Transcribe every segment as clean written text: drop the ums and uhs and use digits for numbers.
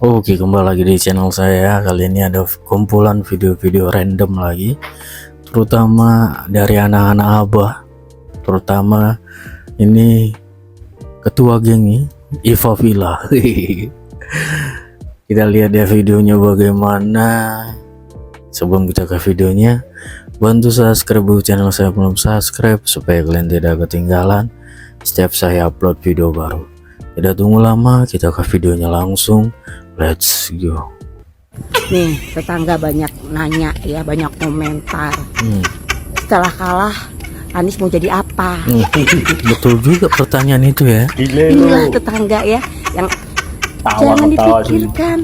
Oke, kembali lagi di channel saya. Kali ini ada kumpulan video-video random lagi, terutama dari anak-anak abah, terutama ini ketua geng Iva Villa. Kita lihat ya videonya bagaimana. Sebelum kita ke videonya, bantu subscribe channel saya belum subscribe supaya kalian tidak ketinggalan setiap saya upload video baru. Tidak tunggu lama, kita ke videonya langsung. Let's go. Nih, tetangga banyak nanya ya, banyak komentar. Setelah kalah, Anies mau jadi apa? Betul juga pertanyaan itu ya. Inilah tetangga ya, yang jangan dipikirkan.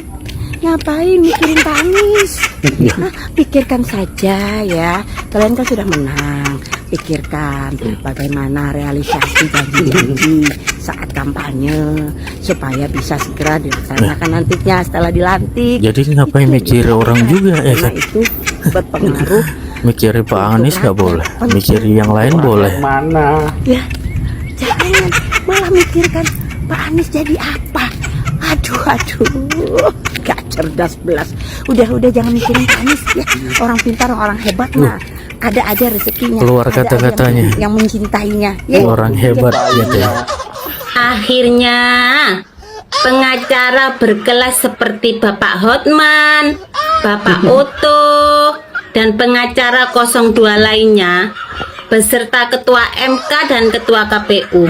Ngapain mikirin Pak Anies? Pikirkan saja ya, kalian kan sudah menang. Pikirkan bagaimana realisasi janji-janji saat kampanye supaya bisa segera dilaksanakan nantinya setelah dilantik. Jadi ngapain mikir orang juga ya kan? Itu berpengaruh. Mikirin Pak Anies nggak boleh, mikirin yang lain boleh. Mana? Ya, jangan malah mikirkan Pak Anies jadi apa. Aduh, gak cerdas belas. Udah jangan mikirin Pak Anies ya. Orang pintar, orang hebat mah ada aja rezekinya. Keluar Ada kata-katanya. yang mencintainya. Ya. Orang hebat gitu ya. Akhirnya pengacara berkelas seperti Bapak Hotman, Bapak Oto, dan pengacara 02 lainnya beserta Ketua MK dan Ketua KPU.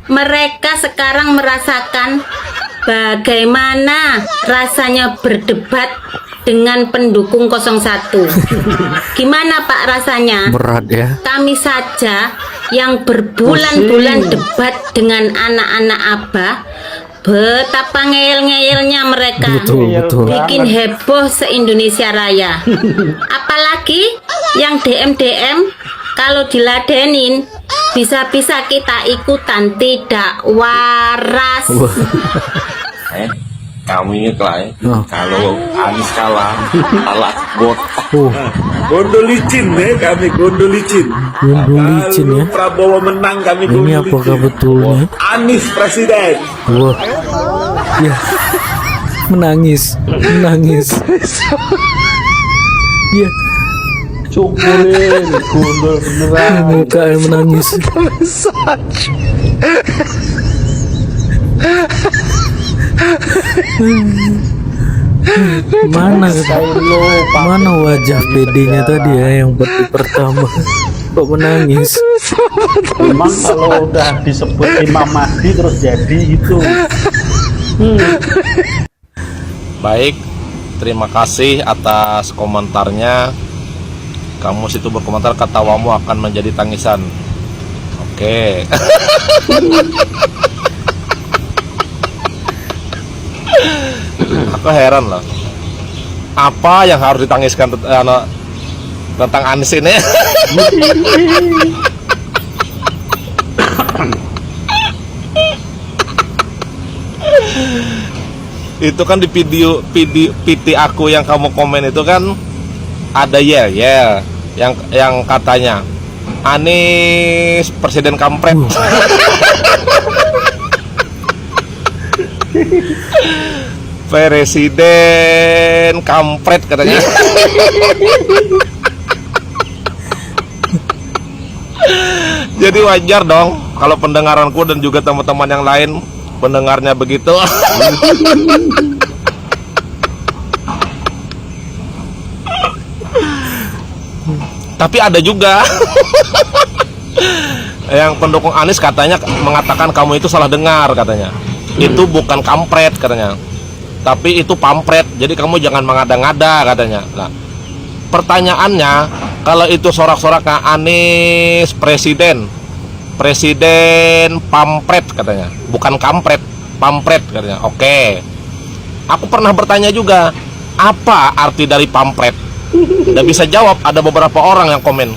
Mereka sekarang merasakan bagaimana rasanya berdebat dengan pendukung 01. Gimana Pak rasanya? Berat ya. Kami saja yang berbulan-bulan debat dengan anak-anak Abah, betapa ngeyel-ngeyelnya mereka. Betul. Bikin heboh se-Indonesia Raya. Apalagi yang DM kalau diladenin bisa-bisa kita ikutan, tidak waras. Kami klaim Oh. kalau Anies kalah botak. Oh, Licin kami Gondo licin. ya. Kalau Prabowo menang kami Ini Gondo apakah licin. betulnya? Anies presiden. Wah, ya, menangis. Ya, Cukurin Gondo beneran. muka yang menangis. Mana wajah PD-nya tadi ya yang pertama kok menangis. Memang kalau udah disebut Imam Mahdi terus jadi itu. Baik, terima kasih atas komentarnya. Kamu situ berkomentar ketawamu akan menjadi tangisan. Oke. Aku heran loh. Apa yang harus ditangiskan tentang Anies ini? Itu kan di video PT aku yang kamu komen itu kan ada yang katanya Anies presiden kampret. Presiden kampret katanya. Jadi wajar dong kalau pendengaranku dan juga teman-teman yang lain pendengarnya begitu. Tapi ada juga yang pendukung Anies katanya mengatakan kamu itu salah dengar katanya. Itu bukan kampret katanya, tapi itu pampret. Jadi kamu jangan mengada-ngada katanya. Nah, pertanyaannya kalau itu sorak-soraknya Anies presiden pampret katanya, bukan kampret, pampret katanya. Oke, aku pernah bertanya juga apa arti dari pampret. Udah bisa jawab, ada beberapa orang yang komen.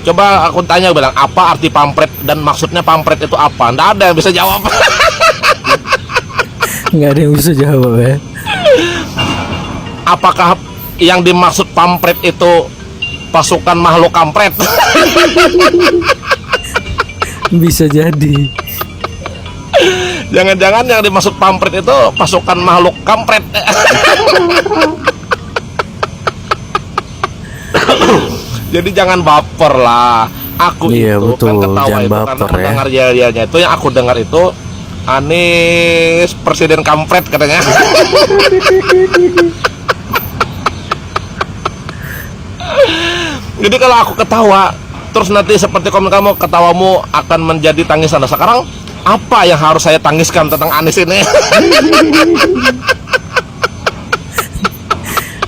Coba aku tanya, bilang apa arti pampret dan maksudnya pampret itu apa? Nggak ada yang bisa jawab. Nggak ada yang bisa jawab ya. Apakah yang dimaksud pampret itu pasukan makhluk kampret? Bisa jadi. Jangan-jangan yang dimaksud pampret itu pasukan makhluk kampret. Jadi jangan baper lah. Aku Iya, itu kan betul. ketawa Jangan itu baper, karena aku ya. dengar yel-yelnya itu, yang aku dengar itu Anies presiden kampret katanya. Jadi kalau aku ketawa, terus nanti seperti komen kamu, ketawamu akan menjadi tangisan. Nah, sekarang apa yang harus saya tangiskan tentang Anies ini?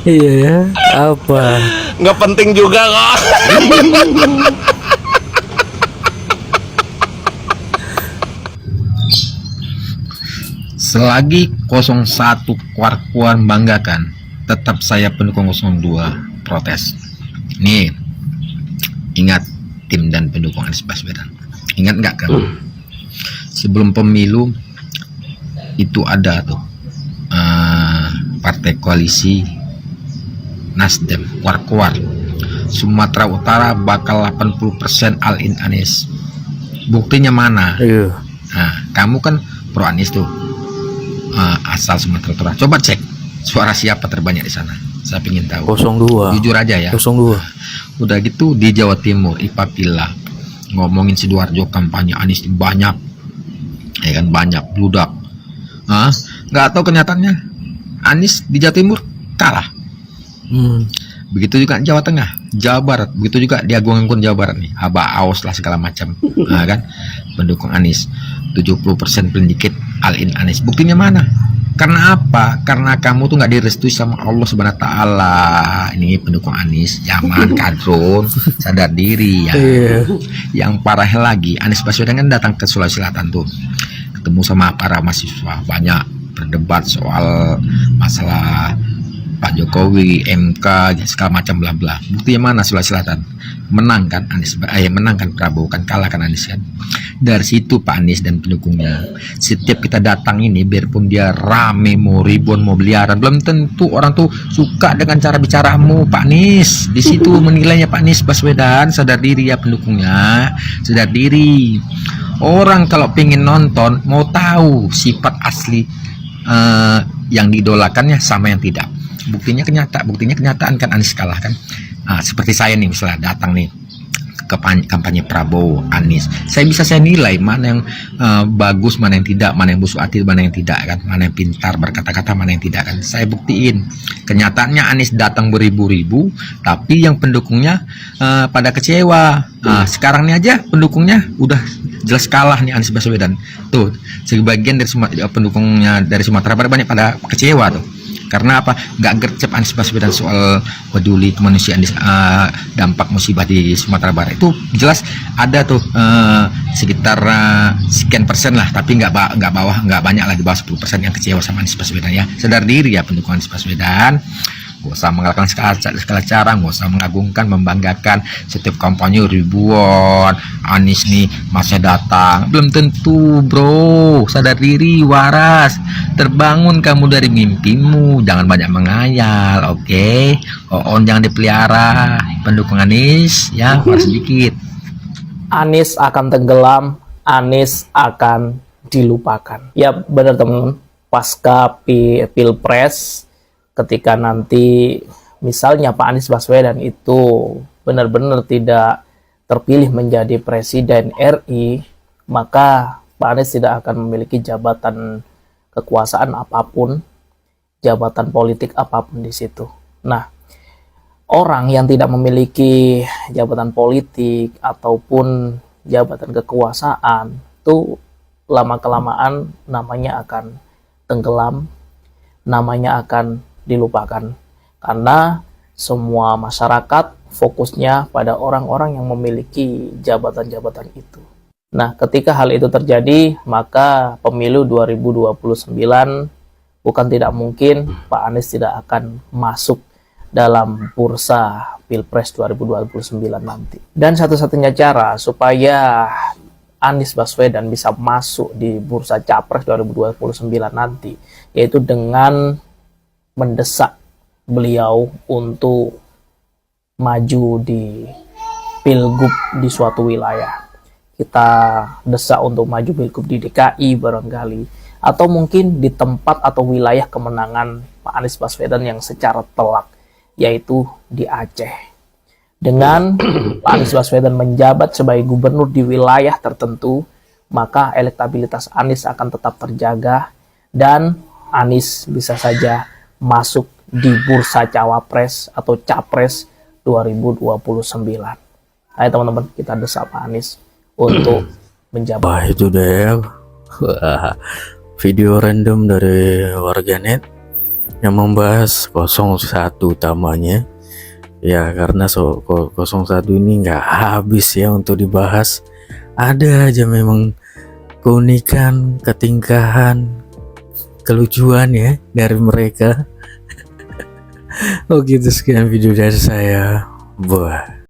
Iya ya, apa? Nggak penting juga kok. Selagi 01 Kuar-Kuar membanggakan, tetap saya pendukung 02 protes. Nih, ingat tim dan pendukung Anies Baswedan. Ingat nggak kan? Sebelum pemilu itu ada tuh partai koalisi Nasdem, Kuar-Kuar. Sumatera Utara bakal 80% all-in Anies. Buktinya mana? Iya. Nah, kamu kan pro Anies tuh. Asal Sumatera Utara. Coba cek suara siapa terbanyak di sana. Saya ingin tahu. 02. Jujur aja ya. 02. Udah gitu di Jawa Timur, Ipapila ngomongin Sidoarjo kampanye Anies banyak, ya kan, banyak bludak. Nggak tahu kenyataannya Anies di Jawa Timur kalah. Begitu juga Jawa Tengah, Jawa Barat, begitu juga di Agung-Agung Jawa Barat nih, Aba Aos lah segala macam, kan, pendukung Anies 70% paling dikit all-in Anies. Buktinya mana? Karena apa? Karena kamu tuh nggak direstui sama Allah Subhanahu Wa Taala. Ini pendukung Anies, zaman kadrun, sadar diri ya. Yang parahnya lagi, Anies Baswedan kan datang ke Sulawesi Selatan tuh, ketemu sama para mahasiswa, banyak berdebat soal masalah Pak Jokowi, MK, segala macam bla bla. Buktinya mana? Sulawesi Selatan menang kan Anies, menang kan Prabowo, kan kalah kan Anies kan. Dari situ Pak Anies dan pendukungnya, setiap kita datang ini, biarpun dia rame, mau ribuan, mau miliaran, belum tentu orang tuh suka dengan cara bicaramu Pak Anies. Di situ menilainya Pak Anies Baswedan. Sadar diri ya pendukungnya, sadar diri. Orang kalau pengen nonton, mau tahu sifat asli yang diidolakannya sama yang tidak. Buktinya kenyataan kan Anies kalah kan. Seperti saya nih misalnya datang nih ke kampanye Prabowo, Anies, saya nilai mana yang bagus, mana yang tidak, mana yang busuk hati, mana yang tidak kan, mana yang pintar berkata-kata, mana yang tidak kan. Saya buktiin. Kenyataannya Anies datang beribu-ribu, tapi yang pendukungnya pada kecewa. Sekarang ini aja pendukungnya udah jelas kalah nih Anies Baswedan. Tuh, sebagian dari pendukungnya dari Sumatera Barat banyak pada kecewa tuh. Karena apa? Nggak gercep Anies Baswedan soal peduli kemanusiaan, dampak musibah di Sumatera Barat. Itu jelas ada tuh sekitar sekian persen lah, tapi nggak banyak lah, di bawah 10% yang kecewa sama Anies Baswedan ya. Sadar diri ya pendukung Anies Baswedan. Gak usah mengalahkan segala cara, gak usah mengagungkan, membanggakan setiap kampanye ribuan Anies nih masa datang. Belum tentu bro, sadar diri, waras, terbangun kamu dari mimpimu, jangan banyak mengayal, oke? Jangan dipelihara. Pendukung Anies ya, waras sedikit. Anies akan tenggelam, Anies akan dilupakan. Ya benar teman-teman, pasca Pilpres, ketika nanti misalnya Pak Anies Baswedan itu benar-benar tidak terpilih menjadi Presiden RI, maka Pak Anies tidak akan memiliki jabatan kekuasaan apapun, jabatan politik apapun di situ. Nah, orang yang tidak memiliki jabatan politik ataupun jabatan kekuasaan itu lama-kelamaan namanya akan tenggelam, namanya akan dilupakan, karena semua masyarakat fokusnya pada orang-orang yang memiliki jabatan-jabatan itu. Nah, ketika hal itu terjadi, maka pemilu 2029 bukan tidak mungkin Pak Anies tidak akan masuk dalam bursa Pilpres 2029 nanti. Dan satu-satunya cara supaya Anies Baswedan bisa masuk di bursa Capres 2029 nanti, yaitu dengan mendesak beliau untuk maju di pilgub di suatu wilayah. kita desak untuk maju pilgub di DKI barangkali, atau mungkin di tempat atau wilayah kemenangan Pak Anies Baswedan yang secara telak, yaitu di Aceh. Dengan Pak Anies Baswedan menjabat sebagai gubernur di wilayah tertentu, maka elektabilitas Anies akan tetap terjaga dan Anies bisa saja masuk di bursa cawapres atau capres 2029. Ayo teman-teman, kita desak Pak Anies untuk menjabat. Wah, itu deh. Wah, video random dari warganet yang membahas 01 utamanya. Ya, karena 01 ini nggak habis ya untuk dibahas. Ada aja memang keunikan, ketingkahan, kelucuan ya dari mereka. Oke, itu sekian video dari saya. Bye.